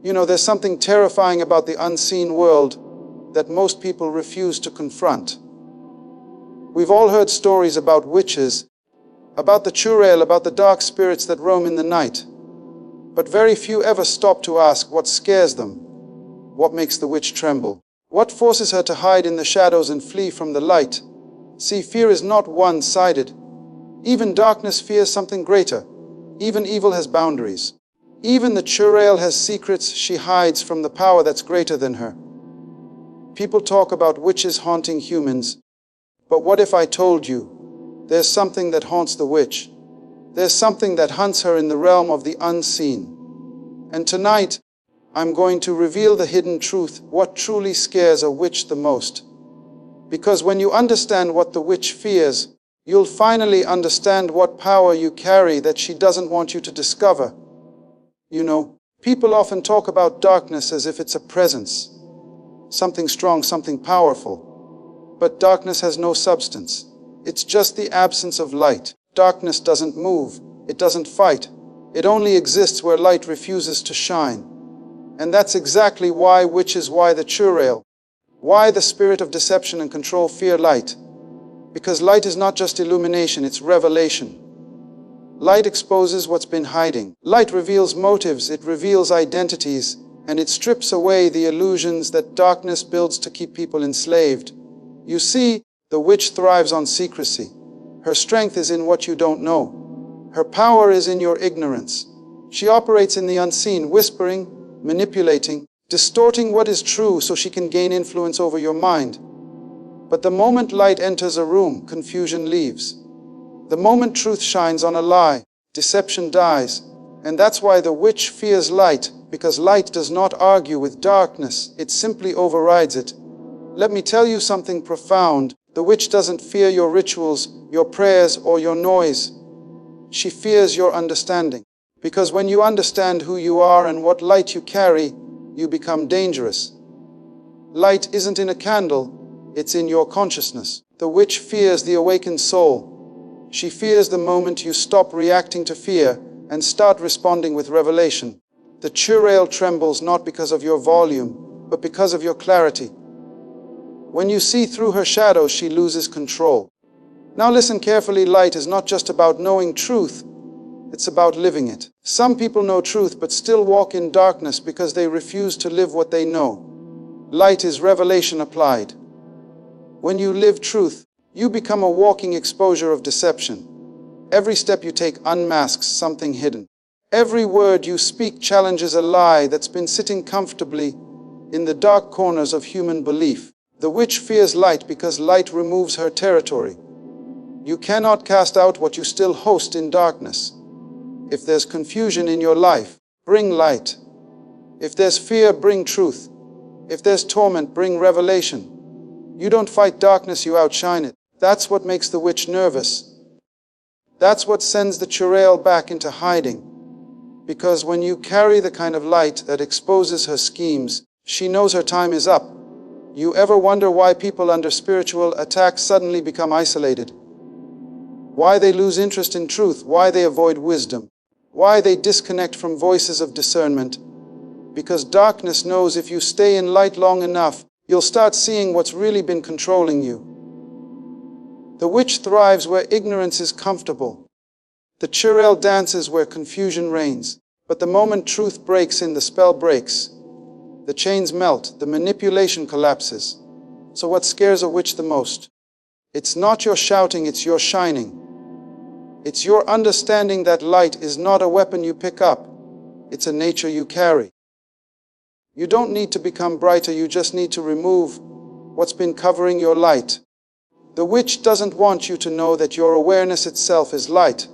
You know, there's something terrifying about the unseen world that most people refuse to confront. We've all heard stories about witches, about the Churail, about the dark spirits that roam in the night. But very few ever stop to ask what scares them, what makes the witch tremble, what forces her to hide in the shadows and flee from the light. See, fear is not one-sided. Even darkness fears something greater. Even evil has boundaries. Even the Churail has secrets she hides from the power that's greater than her. People talk about witches haunting humans, but what if I told you there's something that haunts the witch? There's something that hunts her in the realm of the unseen. And tonight, I'm going to reveal the hidden truth, what truly scares a witch the most. Because when you understand what the witch fears, you'll finally understand what power you carry that she doesn't want you to discover. You know, people often talk about darkness as if it's a presence, something strong, something powerful. But darkness has no substance. It's just the absence of light. Darkness doesn't move. It doesn't fight. It only exists where light refuses to shine. And that's exactly why witches, why the Churail, why the spirit of deception and control fear light. Because light is not just illumination, it's revelation. Light exposes what's been hiding. Light reveals motives, it reveals identities, and it strips away the illusions that darkness builds to keep people enslaved. You see, the witch thrives on secrecy. Her strength is in what you don't know. Her power is in your ignorance. She operates in the unseen, whispering, manipulating, distorting what is true so she can gain influence over your mind. But the moment light enters a room, confusion leaves. The moment truth shines on a lie, deception dies. And that's why the witch fears light, because light does not argue with darkness, it simply overrides it. Let me tell you something profound. The witch doesn't fear your rituals, your prayers, or your noise. She fears your understanding. Because when you understand who you are and what light you carry, you become dangerous. Light isn't in a candle, it's in your consciousness. The witch fears the awakened soul. She fears the moment you stop reacting to fear and start responding with revelation. The Churail trembles not because of your volume, but because of your clarity. When you see through her shadows, she loses control. Now listen carefully, light is not just about knowing truth, it's about living it. Some people know truth but still walk in darkness because they refuse to live what they know. Light is revelation applied. When you live truth, you become a walking exposure of deception. Every step you take unmasks something hidden. Every word you speak challenges a lie that's been sitting comfortably in the dark corners of human belief. The witch fears light because light removes her territory. You cannot cast out what you still host in darkness. If there's confusion in your life, bring light. If there's fear, bring truth. If there's torment, bring revelation. You don't fight darkness, you outshine it. That's what makes the witch nervous. That's what sends the Churail back into hiding. Because when you carry the kind of light that exposes her schemes, she knows her time is up. You ever wonder why people under spiritual attack suddenly become isolated? Why they lose interest in truth? Why they avoid wisdom? Why they disconnect from voices of discernment? Because darkness knows if you stay in light long enough, you'll start seeing what's really been controlling you. The witch thrives where ignorance is comfortable. The Churail dances where confusion reigns. But the moment truth breaks in, the spell breaks. The chains melt, the manipulation collapses. So what scares a witch the most? It's not your shouting, it's your shining. It's your understanding that light is not a weapon you pick up. It's a nature you carry. You don't need to become brighter, you just need to remove what's been covering your light. The witch doesn't want you to know that your awareness itself is light.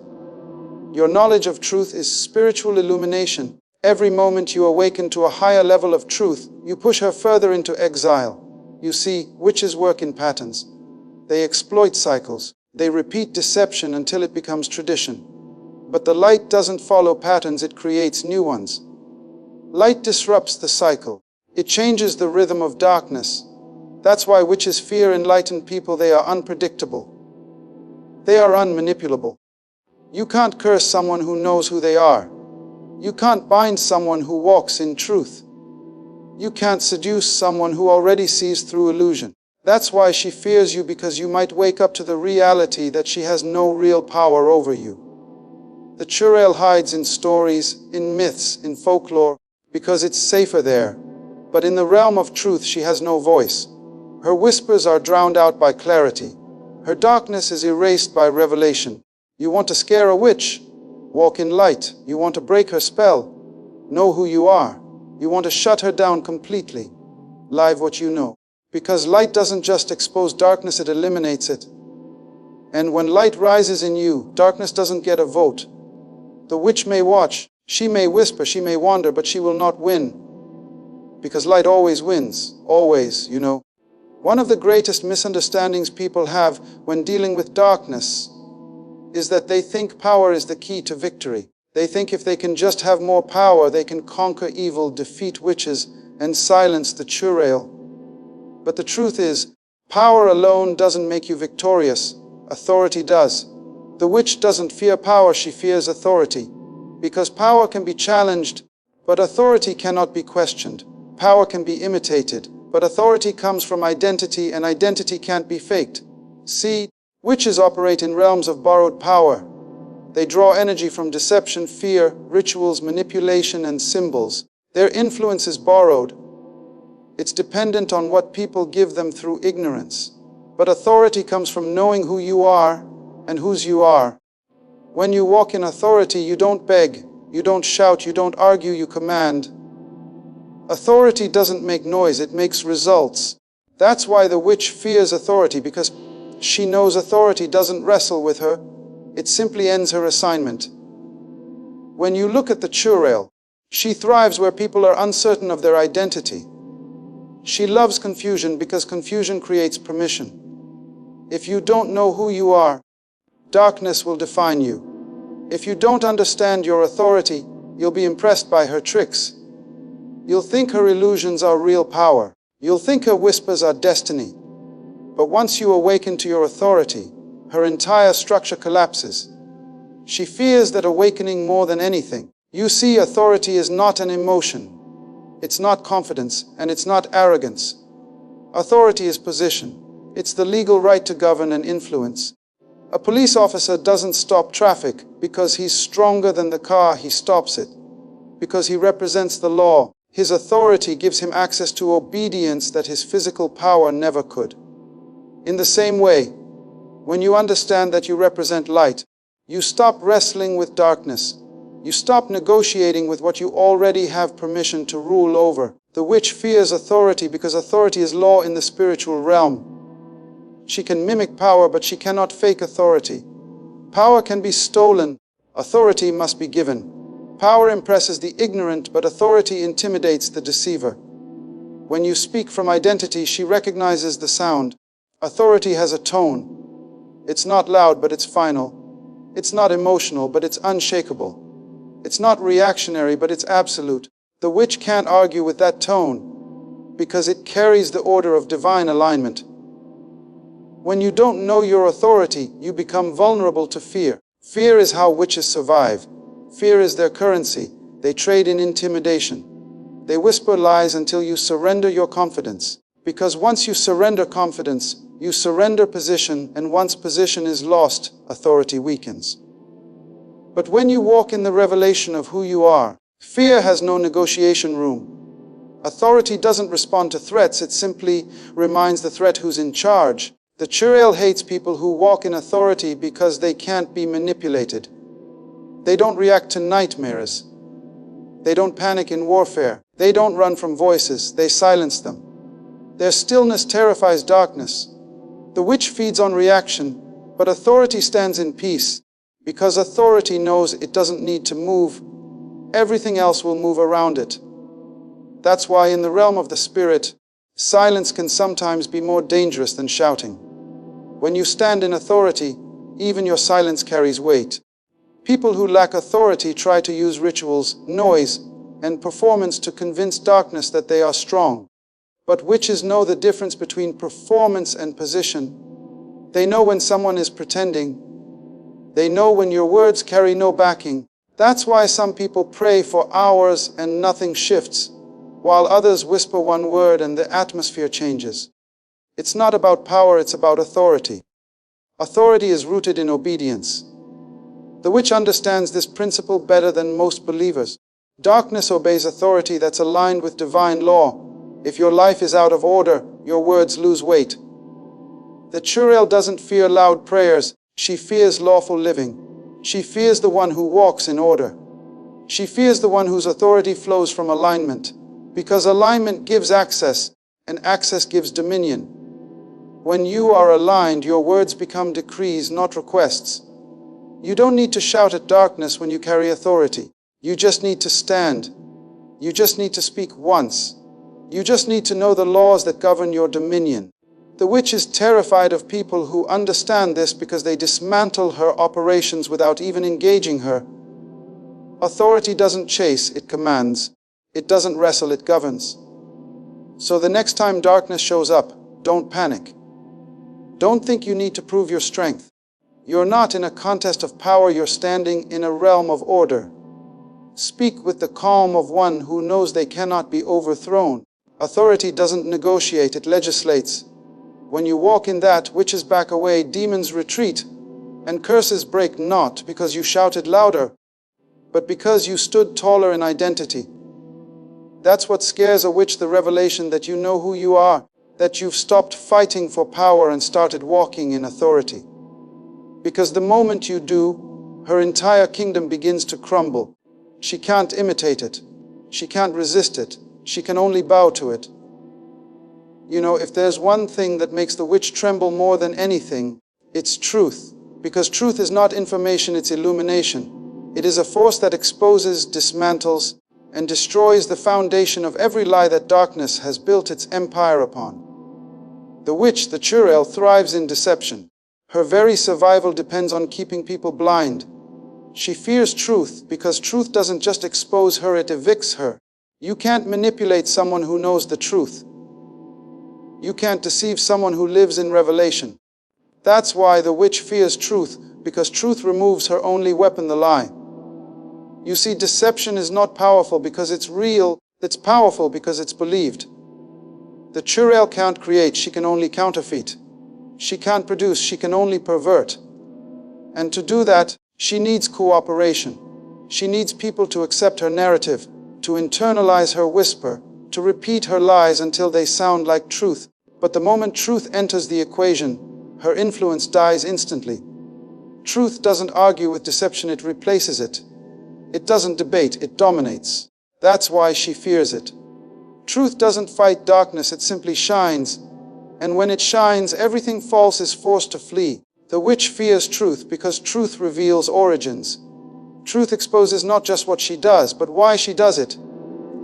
Your knowledge of truth is spiritual illumination. Every moment you awaken to a higher level of truth, you push her further into exile. You see, witches work in patterns. They exploit cycles. They repeat deception until it becomes tradition. But the light doesn't follow patterns, it creates new ones. Light disrupts the cycle. It changes the rhythm of darkness. That's why witches fear enlightened people. They are unpredictable. They are unmanipulable. You can't curse someone who knows who they are. You can't bind someone who walks in truth. You can't seduce someone who already sees through illusion. That's why she fears you, because you might wake up to the reality that she has no real power over you. The Churail hides in stories, in myths, in folklore, because it's safer there. But in the realm of truth, she has no voice. Her whispers are drowned out by clarity. Her darkness is erased by revelation. You want to scare a witch? Walk in light. You want to break her spell? Know who you are. You want to shut her down completely? Live what you know. Because light doesn't just expose darkness, it eliminates it. And when light rises in you, darkness doesn't get a vote. The witch may watch, she may whisper, she may wander, but she will not win. Because light always wins. Always, you know. One of the greatest misunderstandings people have when dealing with darkness is that they think power is the key to victory. They think if they can just have more power, they can conquer evil, defeat witches, and silence the Churail. But the truth is, power alone doesn't make you victorious. Authority does. The witch doesn't fear power, she fears authority. Because power can be challenged, but authority cannot be questioned. Power can be imitated, but authority comes from identity, and identity can't be faked. See, witches operate in realms of borrowed power. They draw energy from deception, fear, rituals, manipulation, and symbols. Their influence is borrowed. It's dependent on what people give them through ignorance. But authority comes from knowing who you are and whose you are. When you walk in authority, you don't beg, you don't shout, you don't argue, you command. Authority doesn't make noise, it makes results. That's why the witch fears authority, because she knows authority doesn't wrestle with her. It simply ends her assignment. When you look at the Churail, she thrives where people are uncertain of their identity. She loves confusion because confusion creates permission. If you don't know who you are, darkness will define you. If you don't understand your authority, you'll be impressed by her tricks. You'll think her illusions are real power. You'll think her whispers are destiny. But once you awaken to your authority, her entire structure collapses. She fears that awakening more than anything. You see, authority is not an emotion. It's not confidence, and it's not arrogance. Authority is position. It's the legal right to govern and influence. A police officer doesn't stop traffic because he's stronger than the car, he stops it. Because he represents the law. His authority gives him access to obedience that his physical power never could. In the same way, when you understand that you represent light, you stop wrestling with darkness. You stop negotiating with what you already have permission to rule over. The witch fears authority because authority is law in the spiritual realm. She can mimic power, but she cannot fake authority. Power can be stolen. Authority must be given. Power impresses the ignorant, but authority intimidates the deceiver. When you speak from identity, she recognizes the sound. Authority has a tone. It's not loud, but it's final. It's not emotional, but it's unshakable. It's not reactionary, but it's absolute. The witch can't argue with that tone because it carries the order of divine alignment. When you don't know your authority, you become vulnerable to fear. Fear is how witches survive. Fear is their currency. They trade in intimidation. They whisper lies until you surrender your confidence. Because once you surrender confidence, you surrender position, and once position is lost, authority weakens. But when you walk in the revelation of who you are, fear has no negotiation room. Authority doesn't respond to threats, it simply reminds the threat who's in charge. The Churail hates people who walk in authority because they can't be manipulated. They don't react to nightmares. They don't panic in warfare. They don't run from voices, they silence them. Their stillness terrifies darkness. The witch feeds on reaction, but authority stands in peace. Because authority knows it doesn't need to move, everything else will move around it. That's why in the realm of the spirit, silence can sometimes be more dangerous than shouting. When you stand in authority, even your silence carries weight. People who lack authority try to use rituals, noise, and performance to convince darkness that they are strong. But witches know the difference between performance and position. They know when someone is pretending. They know when your words carry no backing. That's why some people pray for hours and nothing shifts, while others whisper one word and the atmosphere changes. It's not about power, it's about authority. Authority is rooted in obedience. The witch understands this principle better than most believers. Darkness obeys authority that's aligned with divine law. If your life is out of order, your words lose weight. The Churail doesn't fear loud prayers, she fears lawful living. She fears the one who walks in order. She fears the one whose authority flows from alignment, because alignment gives access, and access gives dominion. When you are aligned, your words become decrees, not requests. You don't need to shout at darkness when you carry authority. You just need to stand. You just need to speak once. You just need to know the laws that govern your dominion. The witch is terrified of people who understand this because they dismantle her operations without even engaging her. Authority doesn't chase, it commands. It doesn't wrestle, it governs. So the next time darkness shows up, don't panic. Don't think you need to prove your strength. You're not in a contest of power, you're standing in a realm of order. Speak with the calm of one who knows they cannot be overthrown. Authority doesn't negotiate, it legislates. When you walk in that, witches back away, demons retreat, and curses break, not because you shouted louder, but because you stood taller in identity. That's what scares a witch, the revelation that you know who you are, that you've stopped fighting for power and started walking in authority. Because the moment you do, her entire kingdom begins to crumble. She can't imitate it. She can't resist it. She can only bow to it. You know, if there's one thing that makes the witch tremble more than anything, it's truth. Because truth is not information, it's illumination. It is a force that exposes, dismantles, and destroys the foundation of every lie that darkness has built its empire upon. The witch, the Churail, thrives in deception. Her very survival depends on keeping people blind. She fears truth because truth doesn't just expose her, it evicts her. You can't manipulate someone who knows the truth. You can't deceive someone who lives in revelation. That's why the witch fears truth, because truth removes her only weapon, the lie. You see, deception is not powerful because it's real, it's powerful because it's believed. The Churail can't create, she can only counterfeit. She can't produce, she can only pervert. And to do that, she needs cooperation. She needs people to accept her narrative, to internalize her whisper, to repeat her lies until they sound like truth. But the moment truth enters the equation, her influence dies instantly. Truth doesn't argue with deception, it replaces it. It doesn't debate, it dominates. That's why she fears it. Truth doesn't fight darkness, it simply shines. And when it shines, everything false is forced to flee. The witch fears truth because truth reveals origins. Truth exposes not just what she does, but why she does it.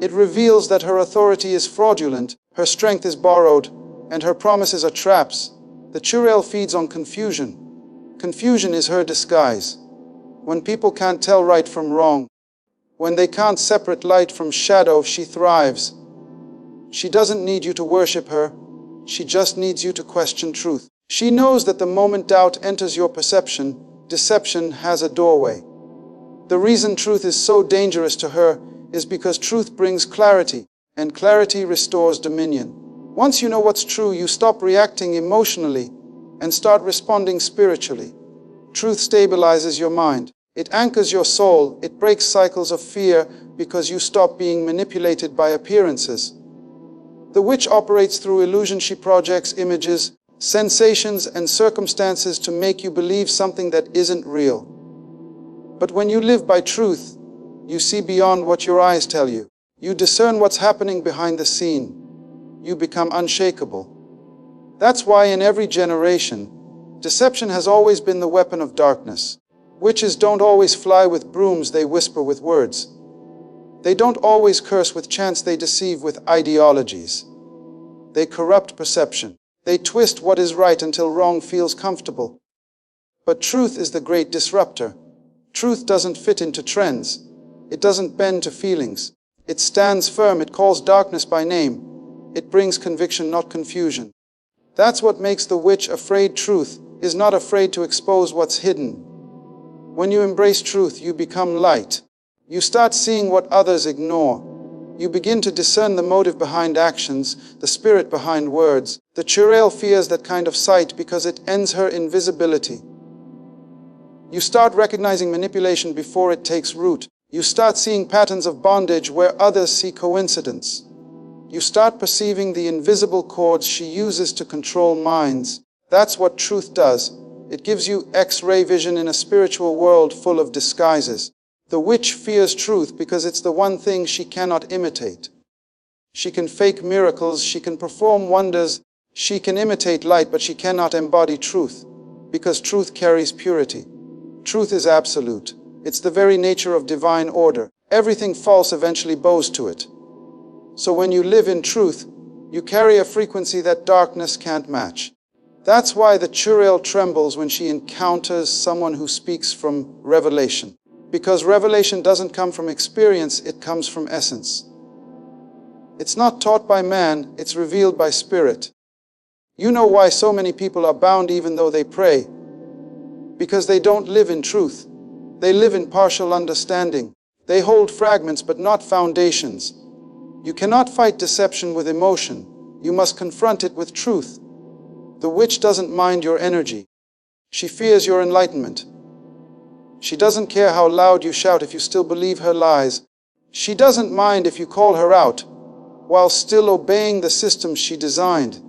It reveals that her authority is fraudulent, her strength is borrowed, and her promises are traps. The Churail feeds on confusion. Confusion is her disguise. When people can't tell right from wrong, when they can't separate light from shadow, she thrives. She doesn't need you to worship her. She just needs you to question truth. She knows that the moment doubt enters your perception, deception has a doorway. The reason truth is so dangerous to her is because truth brings clarity, and clarity restores dominion. Once you know what's true, you stop reacting emotionally and start responding spiritually. Truth stabilizes your mind. It anchors your soul. It breaks cycles of fear because you stop being manipulated by appearances. The witch operates through illusion. She projects images, sensations, and circumstances to make you believe something that isn't real. But when you live by truth, you see beyond what your eyes tell you. You discern what's happening behind the scene. You become unshakable. That's why in every generation, deception has always been the weapon of darkness. Witches don't always fly with brooms, they whisper with words. They don't always curse with chants, they deceive with ideologies. They corrupt perception. They twist what is right until wrong feels comfortable. But truth is the great disruptor. Truth doesn't fit into trends. It doesn't bend to feelings. It stands firm. It calls darkness by name. It brings conviction, not confusion. That's what makes the witch afraid. Truth is not afraid to expose what's hidden. When you embrace truth, you become light. You start seeing what others ignore. You begin to discern the motive behind actions, the spirit behind words. The Churail fears that kind of sight because it ends her invisibility. You start recognizing manipulation before it takes root. You start seeing patterns of bondage where others see coincidence. You start perceiving the invisible cords she uses to control minds. That's what truth does. It gives you X-ray vision in a spiritual world full of disguises. The witch fears truth because it's the one thing she cannot imitate. She can fake miracles, she can perform wonders, she can imitate light, but she cannot embody truth, because truth carries purity. Truth is absolute. It's the very nature of divine order. Everything false eventually bows to it. So when you live in truth, you carry a frequency that darkness can't match. That's why the Churail trembles when she encounters someone who speaks from revelation. Because revelation doesn't come from experience, it comes from essence. It's not taught by man, it's revealed by spirit. You know why so many people are bound even though they pray? Because they don't live in truth. They live in partial understanding. They hold fragments but not foundations. You cannot fight deception with emotion. You must confront it with truth. The witch doesn't mind your energy. She fears your enlightenment. She doesn't care how loud you shout if you still believe her lies. She doesn't mind if you call her out, while still obeying the system she designed.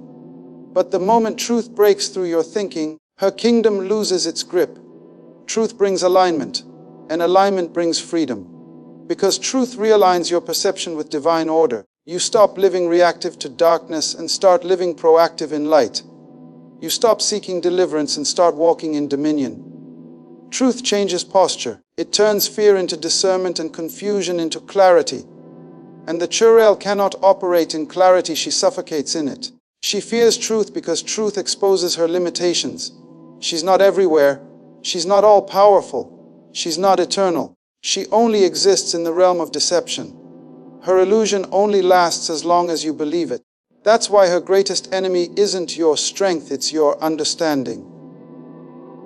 But the moment truth breaks through your thinking, her kingdom loses its grip. Truth brings alignment, and alignment brings freedom. Because truth realigns your perception with divine order. You stop living reactive to darkness and start living proactive in light. You stop seeking deliverance and start walking in dominion. Truth changes posture. It turns fear into discernment and confusion into clarity. And the Churail cannot operate in clarity, she suffocates in it. She fears truth because truth exposes her limitations. She's not everywhere. She's not all-powerful. She's not eternal. She only exists in the realm of deception. Her illusion only lasts as long as you believe it. That's why her greatest enemy isn't your strength, it's your understanding.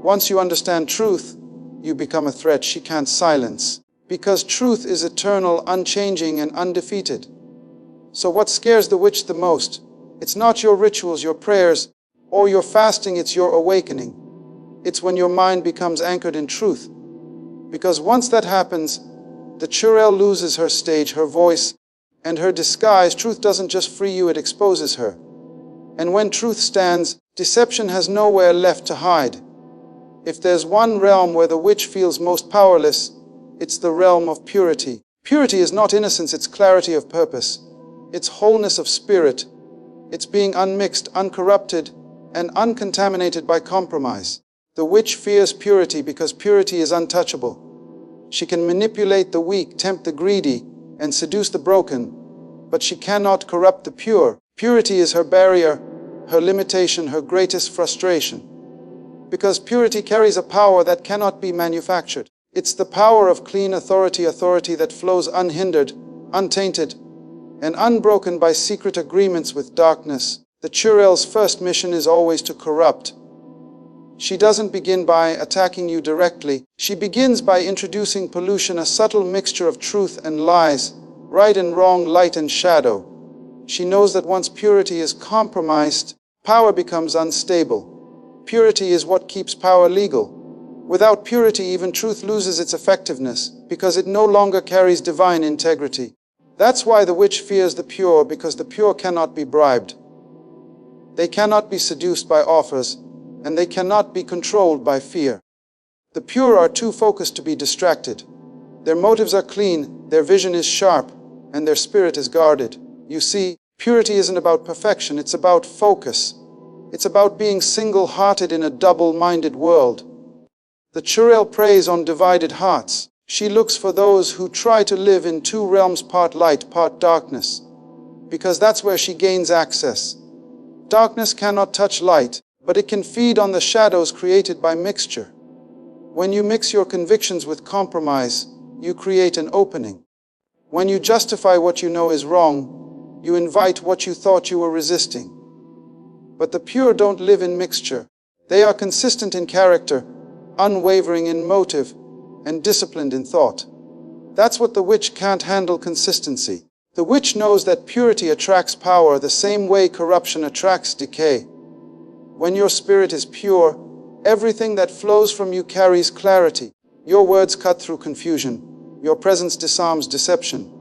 Once you understand truth, you become a threat she can't silence. Because truth is eternal, unchanging, and undefeated. So what scares the witch the most? It's not your rituals, your prayers, or your fasting, it's your awakening. It's when your mind becomes anchored in truth. Because once that happens, the Churail loses her stage, her voice, and her disguise. Truth doesn't just free you, it exposes her. And when truth stands, deception has nowhere left to hide. If there's one realm where the witch feels most powerless, it's the realm of purity. Purity is not innocence, it's clarity of purpose. It's wholeness of spirit. It's being unmixed, uncorrupted, and uncontaminated by compromise. The witch fears purity because purity is untouchable. She can manipulate the weak, tempt the greedy, and seduce the broken, but she cannot corrupt the pure. Purity is her barrier, her limitation, her greatest frustration. Because purity carries a power that cannot be manufactured. It's the power of clean authority, authority that flows unhindered, untainted, and unbroken by secret agreements with darkness. The Churail's first mission is always to corrupt. She doesn't begin by attacking you directly. She begins by introducing pollution, a subtle mixture of truth and lies, right and wrong, light and shadow. She knows that once purity is compromised, power becomes unstable. Purity is what keeps power legal. Without purity, even truth loses its effectiveness, because it no longer carries divine integrity. That's why the witch fears the pure, because the pure cannot be bribed. They cannot be seduced by offers, and they cannot be controlled by fear. The pure are too focused to be distracted. Their motives are clean, their vision is sharp, and their spirit is guarded. You see, purity isn't about perfection, it's about focus. It's about being single-hearted in a double-minded world. The Churail preys on divided hearts. She looks for those who try to live in two realms, part light, part darkness, because that's where she gains access. Darkness cannot touch light, but it can feed on the shadows created by mixture. When you mix your convictions with compromise, you create an opening. When you justify what you know is wrong, you invite what you thought you were resisting. But the pure don't live in mixture. They are consistent in character, unwavering in motive, and disciplined in thought. That's what the witch can't handle: consistency. The witch knows that purity attracts power the same way corruption attracts decay. When your spirit is pure, everything that flows from you carries clarity. Your words cut through confusion. Your presence disarms deception.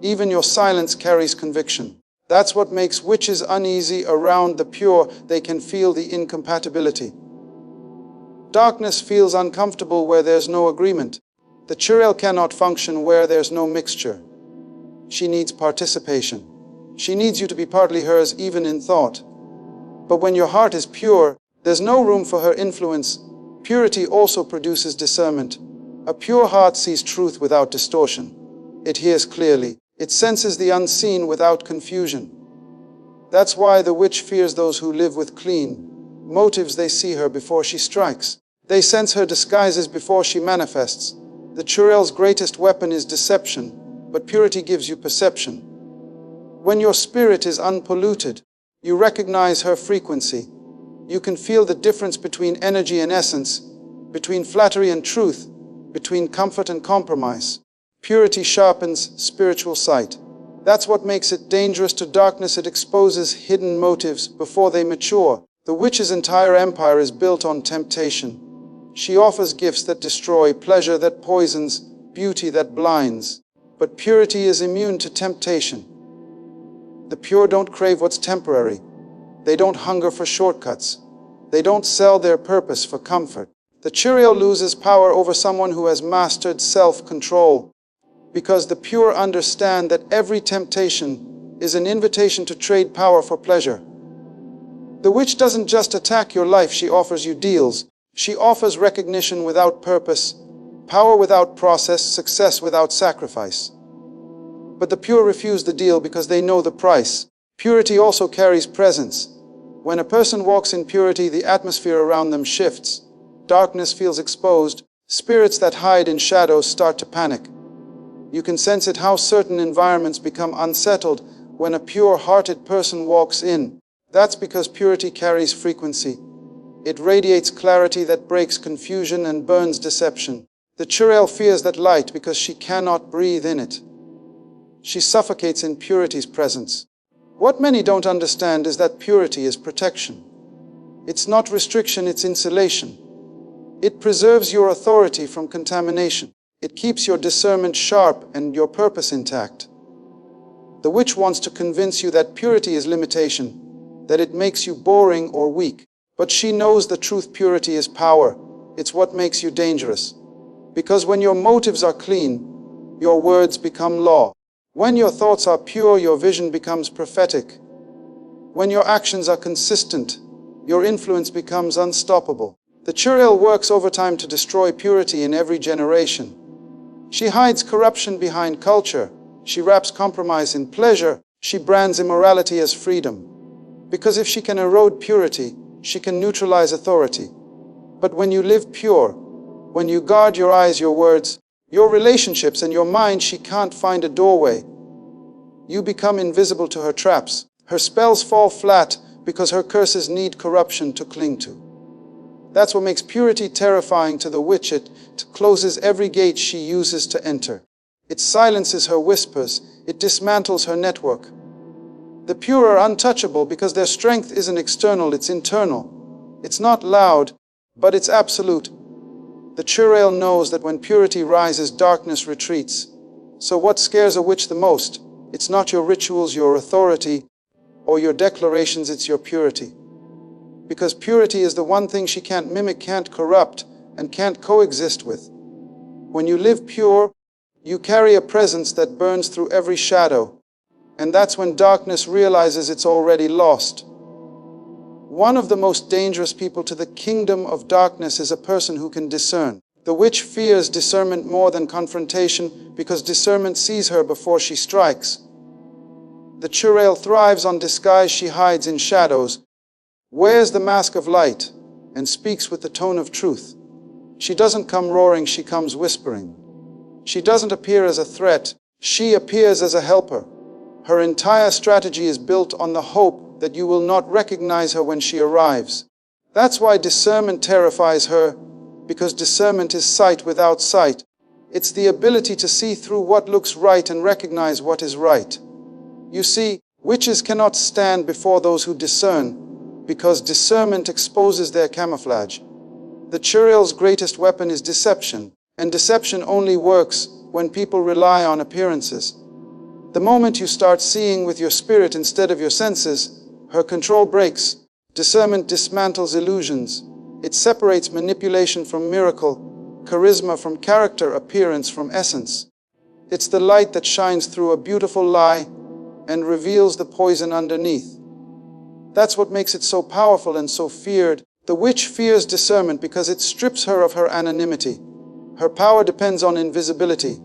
Even your silence carries conviction. That's what makes witches uneasy around the pure. They can feel the incompatibility. Darkness feels uncomfortable where there's no agreement. The Churail cannot function where there's no mixture. She needs participation. She needs you to be partly hers, even in thought. But when your heart is pure, there's no room for her influence. Purity also produces discernment. A pure heart sees truth without distortion. It hears clearly. It senses the unseen without confusion. That's why the witch fears those who live with clean motives. They see her before she strikes. They sense her disguises before she manifests. The Churail's greatest weapon is deception, but purity gives you perception. When your spirit is unpolluted, you recognize her frequency. You can feel the difference between energy and essence, between flattery and truth, between comfort and compromise. Purity sharpens spiritual sight. That's what makes it dangerous to darkness. It exposes hidden motives before they mature. The witch's entire empire is built on temptation. She offers gifts that destroy, pleasure that poisons, beauty that blinds. But purity is immune to temptation. The pure don't crave what's temporary. They don't hunger for shortcuts. They don't sell their purpose for comfort. The Churail loses power over someone who has mastered self-control, because the pure understand that every temptation is an invitation to trade power for pleasure. The witch doesn't just attack your life, she offers you deals. She offers recognition without purpose, power without process, success without sacrifice. But the pure refuse the deal because they know the price. Purity also carries presence. When a person walks in purity, the atmosphere around them shifts. Darkness feels exposed. Spirits that hide in shadows start to panic. You can sense it how certain environments become unsettled when a pure-hearted person walks in. That's because purity carries frequency. It radiates clarity that breaks confusion and burns deception. The Churail fears that light because she cannot breathe in it. She suffocates in purity's presence. What many don't understand is that purity is protection. It's not restriction, it's insulation. It preserves your authority from contamination. It keeps your discernment sharp and your purpose intact. The witch wants to convince you that purity is limitation, that it makes you boring or weak. But she knows the truth: purity is power. It's what makes you dangerous. Because when your motives are clean, your words become law. When your thoughts are pure, your vision becomes prophetic. When your actions are consistent, your influence becomes unstoppable. The Churail works overtime to destroy purity in every generation. She hides corruption behind culture. She wraps compromise in pleasure. She brands immorality as freedom. Because if she can erode purity, she can neutralize authority. But when you live pure, when you guard your eyes, your words, your relationships, and your mind, she can't find a doorway. You become invisible to her traps. Her spells fall flat because her curses need corruption to cling to. That's what makes purity terrifying to the witch. It closes every gate she uses to enter. It silences her whispers. It dismantles her network. The pure are untouchable because their strength isn't external, it's internal. It's not loud, but it's absolute. The Churail knows that when purity rises, darkness retreats. So what scares a witch the most? It's not your rituals, your authority, or your declarations, it's your purity. Because purity is the one thing she can't mimic, can't corrupt, and can't coexist with. When you live pure, you carry a presence that burns through every shadow. And that's when darkness realizes it's already lost. One of the most dangerous people to the kingdom of darkness is a person who can discern. The witch fears discernment more than confrontation because discernment sees her before she strikes. The Churail thrives on disguise. She hides in shadows, wears the mask of light, and speaks with the tone of truth. She doesn't come roaring, she comes whispering. She doesn't appear as a threat, she appears as a helper. Her entire strategy is built on the hope that you will not recognize her when she arrives. That's why discernment terrifies her, because discernment is sight without sight. It's the ability to see through what looks right and recognize what is right. You see, witches cannot stand before those who discern, because discernment exposes their camouflage. The Churail's greatest weapon is deception, and deception only works when people rely on appearances. The moment you start seeing with your spirit instead of your senses, her control breaks. Discernment dismantles illusions. It separates manipulation from miracle, charisma from character, appearance from essence. It's the light that shines through a beautiful lie and reveals the poison underneath. That's what makes it so powerful and so feared. The witch fears discernment because it strips her of her anonymity. Her power depends on invisibility.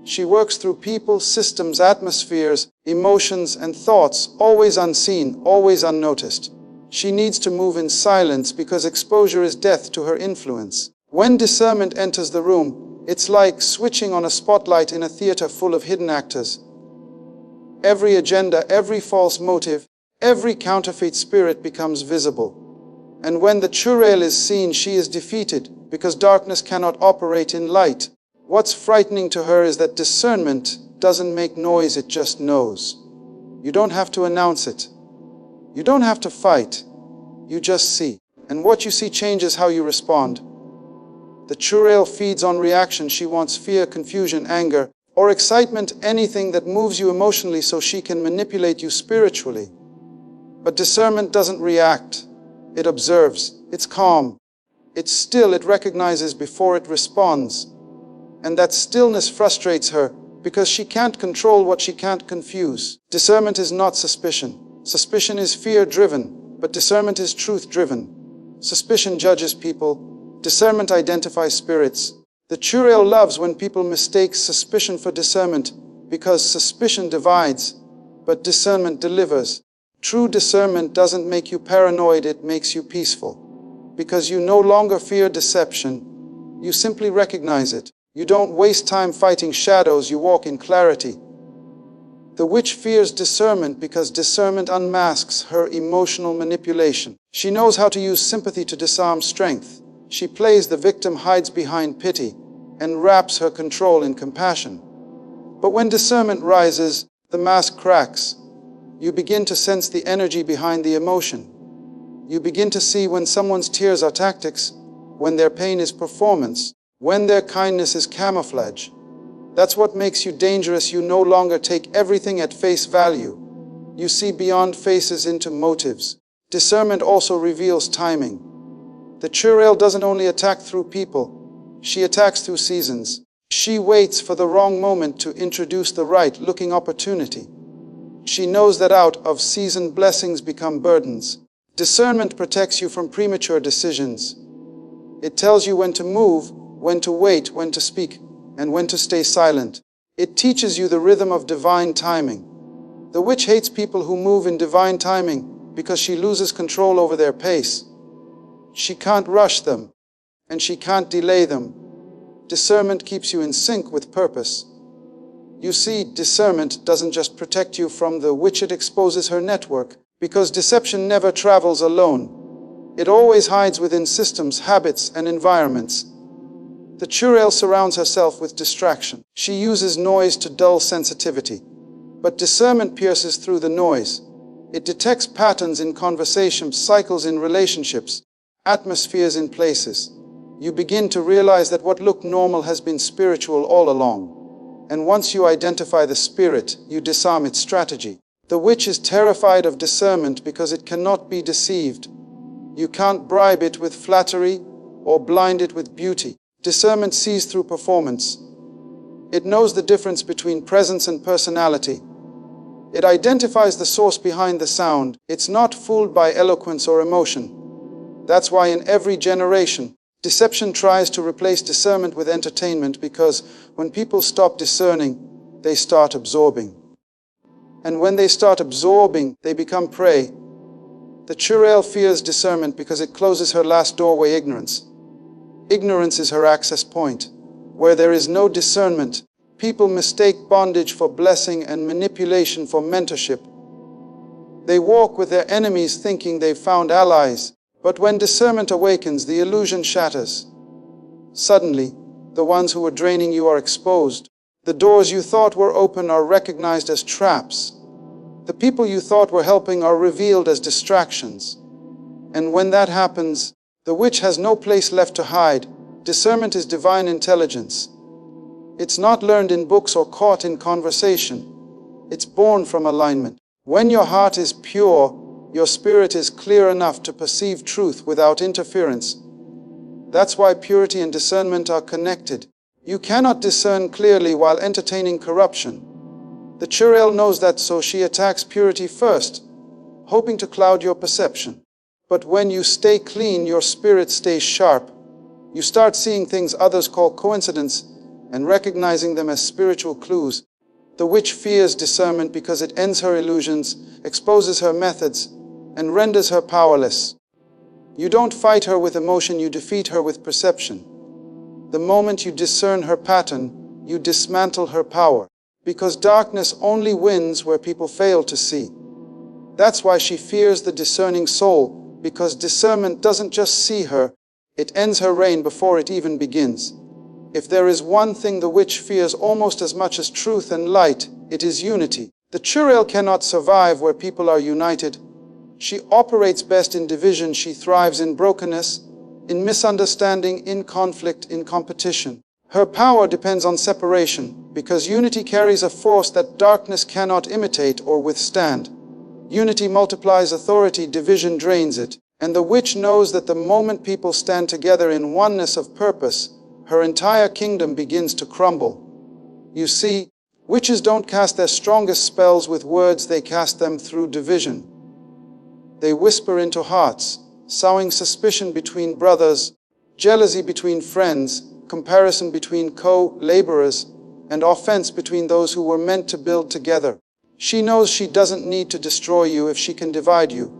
She works through people, systems, atmospheres, emotions, and thoughts, always unseen, always unnoticed. She needs to move in silence because exposure is death to her influence. When discernment enters the room, it's like switching on a spotlight in a theater full of hidden actors. Every agenda, every false motive, every counterfeit spirit becomes visible. And when the Churail is seen, she is defeated, because darkness cannot operate in light. What's frightening to her is that discernment doesn't make noise, it just knows. You don't have to announce it. You don't have to fight. You just see. And what you see changes how you respond. The Churail feeds on reaction. She wants fear, confusion, anger, or excitement, anything that moves you emotionally so she can manipulate you spiritually. But discernment doesn't react. It observes. It's calm. It's still. It recognizes before it responds. And that stillness frustrates her because she can't control what she can't confuse. Discernment is not suspicion. Suspicion is fear-driven, but discernment is truth-driven. Suspicion judges people. Discernment identifies spirits. The Churail loves when people mistake suspicion for discernment because suspicion divides, but discernment delivers. True discernment doesn't make you paranoid, it makes you peaceful. Because you no longer fear deception, you simply recognize it. You don't waste time fighting shadows, you walk in clarity. The witch fears discernment because discernment unmasks her emotional manipulation. She knows how to use sympathy to disarm strength. She plays the victim, hides behind pity, and wraps her control in compassion. But when discernment rises, the mask cracks. You begin to sense the energy behind the emotion. You begin to see when someone's tears are tactics, when their pain is performance, when their kindness is camouflage. That's what makes you dangerous. You no longer take everything at face value. You see beyond faces into motives. Discernment also reveals timing. The Churail doesn't only attack through people, she attacks through seasons. She waits for the wrong moment to introduce the right-looking opportunity. She knows that out of season blessings become burdens. Discernment protects you from premature decisions. It tells you when to move, when to wait, when to speak, and when to stay silent. It teaches you the rhythm of divine timing. The witch hates people who move in divine timing because she loses control over their pace. She can't rush them, and she can't delay them. Discernment keeps you in sync with purpose. You see, discernment doesn't just protect you from the witch, it exposes her network, because deception never travels alone. It always hides within systems, habits, and environments. The Churail surrounds herself with distraction. She uses noise to dull sensitivity. But discernment pierces through the noise. It detects patterns in conversations, cycles in relationships, atmospheres in places. You begin to realize that what looked normal has been spiritual all along. And once you identify the spirit, you disarm its strategy. The witch is terrified of discernment because it cannot be deceived. You can't bribe it with flattery or blind it with beauty. Discernment sees through performance. It knows the difference between presence and personality. It identifies the source behind the sound. It's not fooled by eloquence or emotion. That's why in every generation, deception tries to replace discernment with entertainment, because when people stop discerning, they start absorbing. And when they start absorbing, they become prey. The Churail fears discernment because it closes her last doorway, ignorance. Ignorance is her access point. Where there is no discernment, people mistake bondage for blessing and manipulation for mentorship. They walk with their enemies thinking they've found allies, but when discernment awakens, the illusion shatters. Suddenly, The ones who were draining you are exposed. The doors you thought were open are recognized as traps. The people you thought were helping are revealed as distractions. And when that happens, the witch has no place left to hide. Discernment is divine intelligence. It's not learned in books or caught in conversation. It's born from alignment. When your heart is pure, your spirit is clear enough to perceive truth without interference. That's why purity and discernment are connected. You cannot discern clearly while entertaining corruption. The Churail knows that, so she attacks purity first, hoping to cloud your perception. But when you stay clean, your spirit stays sharp. You start seeing things others call coincidence and recognizing them as spiritual clues. The witch fears discernment because it ends her illusions, exposes her methods, and renders her powerless. You don't fight her with emotion, you defeat her with perception. The moment you discern her pattern, you dismantle her power. Because darkness only wins where people fail to see. That's why she fears the discerning soul, because discernment doesn't just see her, it ends her reign before it even begins. If there is one thing the witch fears almost as much as truth and light, it is unity. The Churail cannot survive where people are united. She operates best in division. She thrives in brokenness, in misunderstanding, in conflict, in competition. Her power depends on separation, because unity carries a force that darkness cannot imitate or withstand. Unity multiplies authority, division drains it. And the witch knows that the moment people stand together in oneness of purpose, her entire kingdom begins to crumble. You see, witches don't cast their strongest spells with words, they cast them through division. They whisper into hearts, sowing suspicion between brothers, jealousy between friends, comparison between co-laborers, and offense between those who were meant to build together. She knows she doesn't need to destroy you if she can divide you,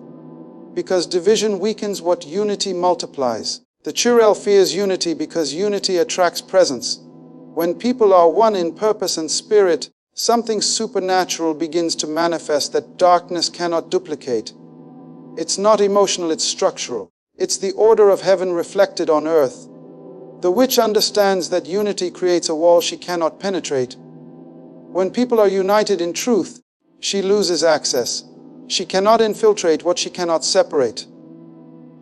because division weakens what unity multiplies. The Churail fears unity because unity attracts presence. When people are one in purpose and spirit, something supernatural begins to manifest that darkness cannot duplicate. It's not emotional, it's structural. It's the order of heaven reflected on earth. The witch understands that unity creates a wall she cannot penetrate. When people are united in truth, she loses access. She cannot infiltrate what she cannot separate.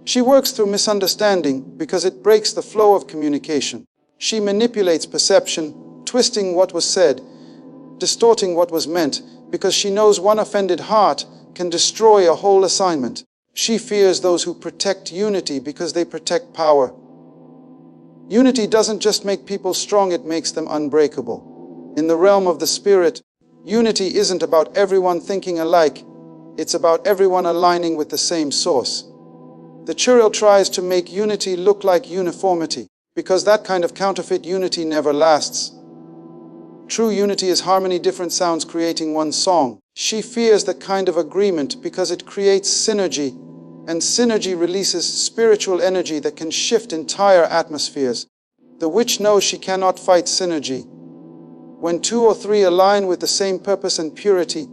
She works through misunderstanding because it breaks the flow of communication. She manipulates perception, twisting what was said, distorting what was meant, because she knows one offended heart can destroy a whole assignment. She fears those who protect unity because they protect power. Unity doesn't just make people strong, it makes them unbreakable. In the realm of the spirit, unity isn't about everyone thinking alike, it's about everyone aligning with the same source. The Churail tries to make unity look like uniformity, because that kind of counterfeit unity never lasts. True unity is harmony, different sounds creating one song. She fears that kind of agreement because it creates synergy, and synergy releases spiritual energy that can shift entire atmospheres. The witch knows she cannot fight synergy. When two or three align with the same purpose and purity,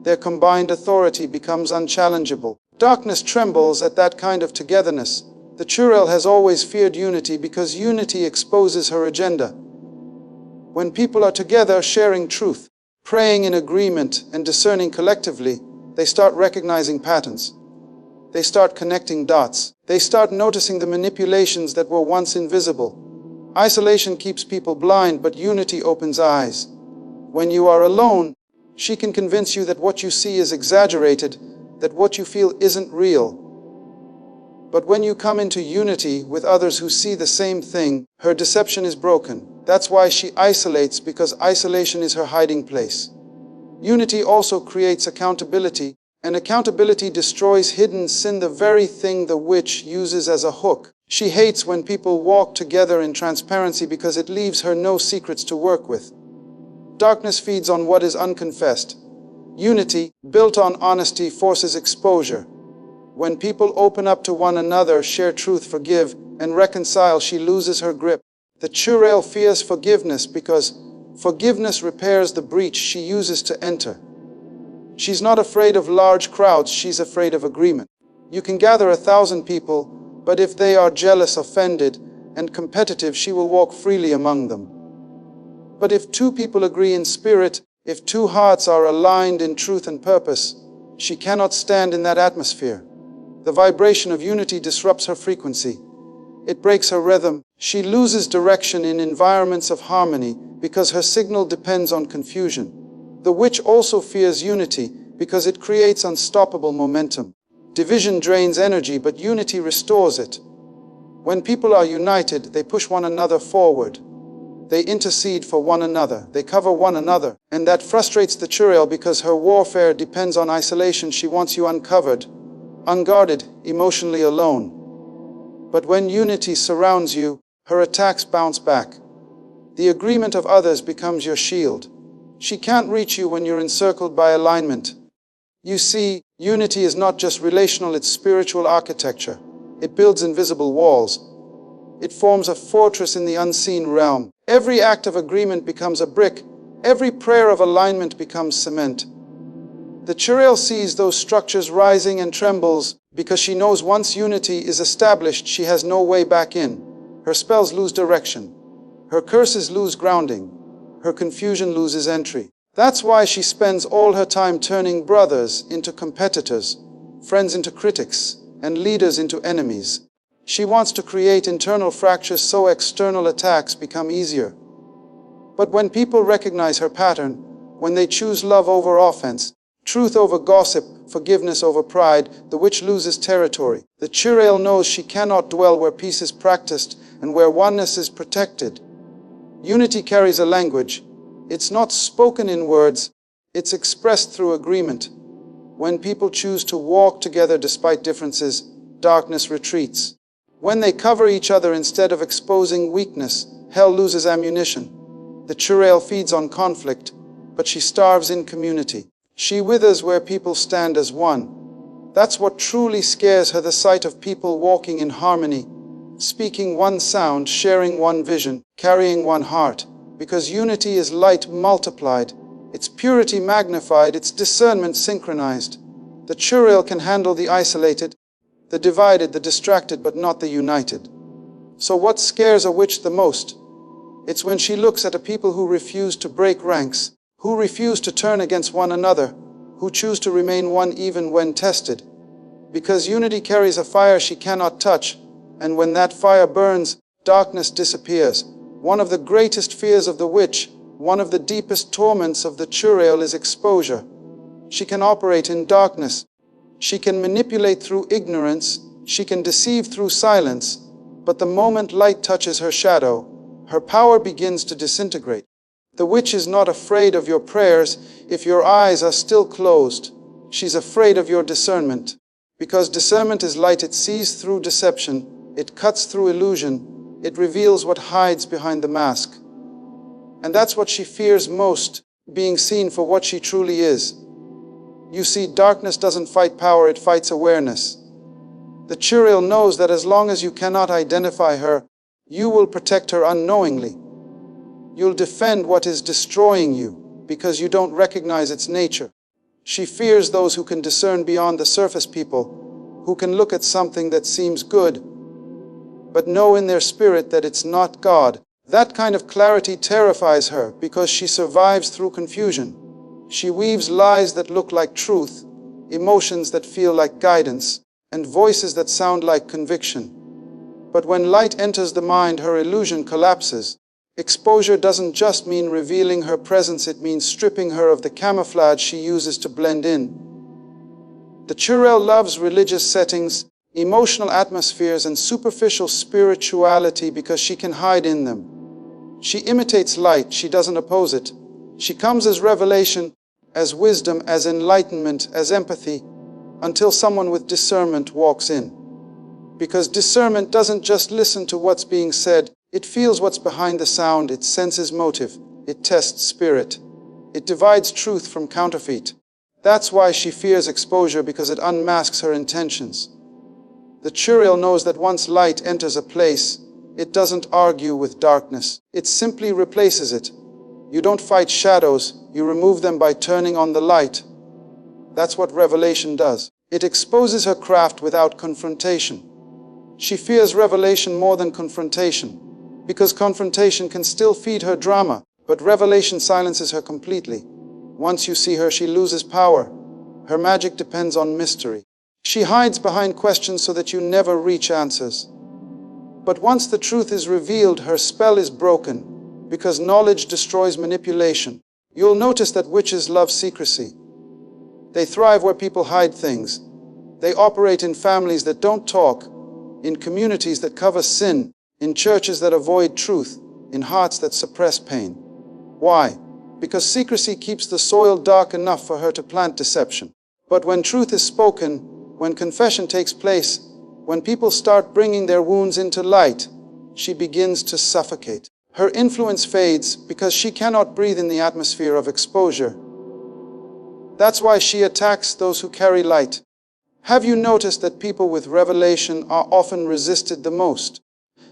their combined authority becomes unchallengeable. Darkness trembles at that kind of togetherness. The Churail has always feared unity because unity exposes her agenda. When people are together sharing truth, praying in agreement, and discerning collectively, they start recognizing patterns. They start connecting dots. They start noticing the manipulations that were once invisible. Isolation keeps people blind, but unity opens eyes. When you are alone, she can convince you that what you see is exaggerated, that what you feel isn't real. But when you come into unity with others who see the same thing, her deception is broken. That's why she isolates, because isolation is her hiding place. Unity also creates accountability, and accountability destroys hidden sin, the very thing the witch uses as a hook. She hates when people walk together in transparency because it leaves her no secrets to work with. Darkness feeds on what is unconfessed. Unity, built on honesty, forces exposure. When people open up to one another, share truth, forgive, and reconcile, she loses her grip. The Churail fears forgiveness because forgiveness repairs the breach she uses to enter. She's not afraid of large crowds, she's afraid of agreement. You can gather 1,000 people, but if they are jealous, offended, and competitive, she will walk freely among them. But if two people agree in spirit, if two hearts are aligned in truth and purpose, she cannot stand in that atmosphere. The vibration of unity disrupts her frequency. It breaks her rhythm. She loses direction in environments of harmony because her signal depends on confusion. The witch also fears unity because it creates unstoppable momentum. Division drains energy, but unity restores it. When people are united, they push one another forward. They intercede for one another. They cover one another. And that frustrates the Churail because her warfare depends on isolation. She wants you uncovered, unguarded, emotionally alone. But when unity surrounds you, her attacks bounce back. The agreement of others becomes your shield. She can't reach you when you're encircled by alignment. You see, unity is not just relational, it's spiritual architecture. It builds invisible walls. It forms a fortress in the unseen realm. Every act of agreement becomes a brick. Every prayer of alignment becomes cement. The Churail sees those structures rising and trembles because she knows once unity is established, she has no way back in. Her spells lose direction. Her curses lose grounding. Her confusion loses entry. That's why she spends all her time turning brothers into competitors, friends into critics, and leaders into enemies. She wants to create internal fractures so external attacks become easier. But when people recognize her pattern, when they choose love over offense, truth over gossip, forgiveness over pride, the witch loses territory. The Churail knows she cannot dwell where peace is practiced and where oneness is protected. Unity carries a language. It's not spoken in words, it's expressed through agreement. When people choose to walk together despite differences, darkness retreats. When they cover each other instead of exposing weakness, hell loses ammunition. The Churail feeds on conflict, but she starves in community. She withers where people stand as one. That's what truly scares her, the sight of people walking in harmony, speaking one sound, sharing one vision, carrying one heart. Because unity is light multiplied, its purity magnified, its discernment synchronized. The Churail can handle the isolated, the divided, the distracted, but not the united. So what scares a witch the most? It's when she looks at a people who refuse to break ranks, who refuse to turn against one another, who choose to remain one even when tested. Because unity carries a fire she cannot touch, and when that fire burns, darkness disappears. One of the greatest fears of the witch, one of the deepest torments of the Churail is exposure. She can operate in darkness. She can manipulate through ignorance. She can deceive through silence. But the moment light touches her shadow, her power begins to disintegrate. The witch is not afraid of your prayers if your eyes are still closed. She's afraid of your discernment. Because discernment is light, it sees through deception, it cuts through illusion, it reveals what hides behind the mask. And that's what she fears most, being seen for what she truly is. You see, darkness doesn't fight power, it fights awareness. The Churail knows that as long as you cannot identify her, you will protect her unknowingly. You'll defend what is destroying you because you don't recognize its nature. She fears those who can discern beyond the surface, people who can look at something that seems good, but know in their spirit that it's not God. That kind of clarity terrifies her because she survives through confusion. She weaves lies that look like truth, emotions that feel like guidance, and voices that sound like conviction. But when light enters the mind, her illusion collapses. Exposure doesn't just mean revealing her presence, it means stripping her of the camouflage she uses to blend in. The Churail loves religious settings, emotional atmospheres, and superficial spirituality because she can hide in them. She imitates light, she doesn't oppose it. She comes as revelation, as wisdom, as enlightenment, as empathy, until someone with discernment walks in. Because discernment doesn't just listen to what's being said, it feels what's behind the sound, it senses motive, it tests spirit, it divides truth from counterfeit. That's why she fears exposure, because it unmasks her intentions. The Churail knows that once light enters a place, it doesn't argue with darkness, it simply replaces it. You don't fight shadows, you remove them by turning on the light. That's what revelation does. It exposes her craft without confrontation. She fears revelation more than confrontation, because confrontation can still feed her drama, but revelation silences her completely. Once you see her, she loses power. Her magic depends on mystery. She hides behind questions so that you never reach answers. But once the truth is revealed, her spell is broken, because knowledge destroys manipulation. You'll notice that witches love secrecy. They thrive where people hide things. They operate in families that don't talk, in communities that cover sin, in churches that avoid truth, in hearts that suppress pain. Why? Because secrecy keeps the soil dark enough for her to plant deception. But when truth is spoken, when confession takes place, when people start bringing their wounds into light, she begins to suffocate. Her influence fades because she cannot breathe in the atmosphere of exposure. That's why she attacks those who carry light. Have you noticed that people with revelation are often resisted the most?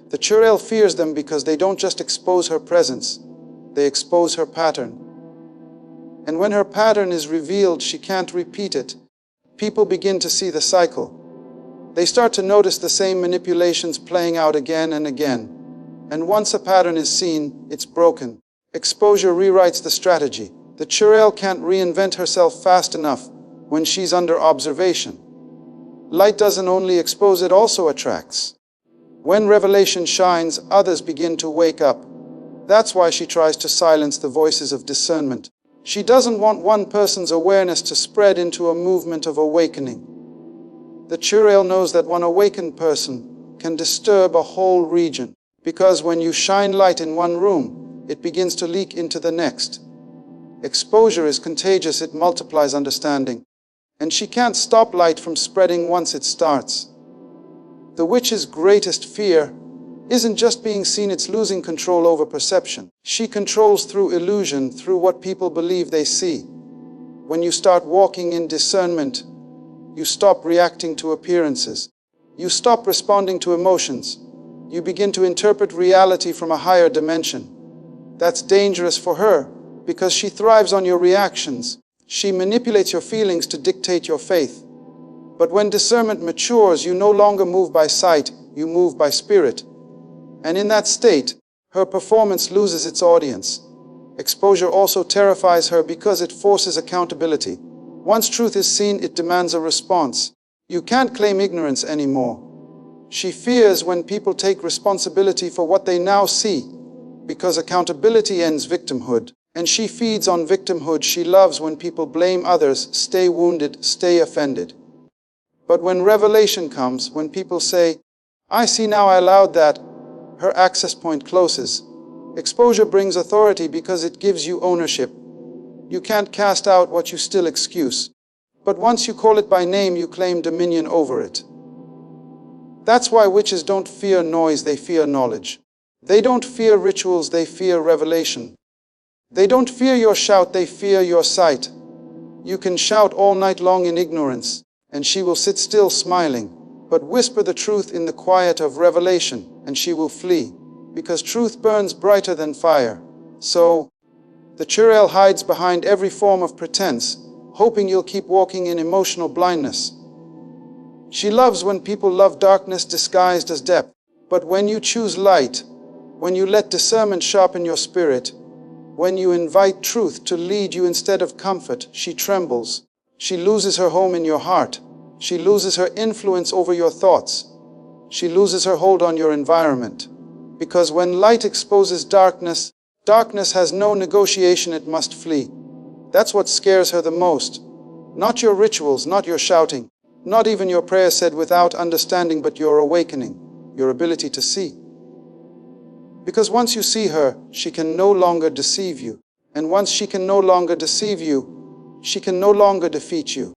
The Churail fears them because they don't just expose her presence, they expose her pattern. And when her pattern is revealed, she can't repeat it. People begin to see the cycle. They start to notice the same manipulations playing out again and again. And once a pattern is seen, it's broken. Exposure rewrites the strategy. The Churail can't reinvent herself fast enough when she's under observation. Light doesn't only expose, it also attracts. When revelation shines, others begin to wake up. That's why she tries to silence the voices of discernment. She doesn't want one person's awareness to spread into a movement of awakening. The Churail knows that one awakened person can disturb a whole region, because when you shine light in one room, it begins to leak into the next. Exposure is contagious, it multiplies understanding. And she can't stop light from spreading once it starts. The witch's greatest fear isn't just being seen, it's losing control over perception. She controls through illusion, through what people believe they see. When you start walking in discernment, you stop reacting to appearances. You stop responding to emotions. You begin to interpret reality from a higher dimension. That's dangerous for her, because she thrives on your reactions. She manipulates your feelings to dictate your faith. But when discernment matures, you no longer move by sight, you move by spirit. And in that state, her performance loses its audience. Exposure also terrifies her because it forces accountability. Once truth is seen, it demands a response. You can't claim ignorance anymore. She fears when people take responsibility for what they now see, because accountability ends victimhood. And she feeds on victimhood. She loves when people blame others, stay wounded, stay offended. But when revelation comes, when people say, "I see now, I allowed that," her access point closes. Exposure brings authority because it gives you ownership. You can't cast out what you still excuse. But once you call it by name, you claim dominion over it. That's why witches don't fear noise, they fear knowledge. They don't fear rituals, they fear revelation. They don't fear your shout, they fear your sight. You can shout all night long in ignorance, and she will sit still smiling. But whisper the truth in the quiet of revelation, and she will flee, because truth burns brighter than fire. So, the Churail hides behind every form of pretense, hoping you'll keep walking in emotional blindness. She loves when people love darkness disguised as depth. But when you choose light, when you let discernment sharpen your spirit, when you invite truth to lead you instead of comfort, she trembles. She loses her home in your heart. She loses her influence over your thoughts. She loses her hold on your environment. Because when light exposes darkness, darkness has no negotiation, it must flee. That's what scares her the most. Not your rituals, not your shouting, not even your prayers said without understanding, but your awakening, your ability to see. Because once you see her, she can no longer deceive you. And once she can no longer deceive you, she can no longer defeat you.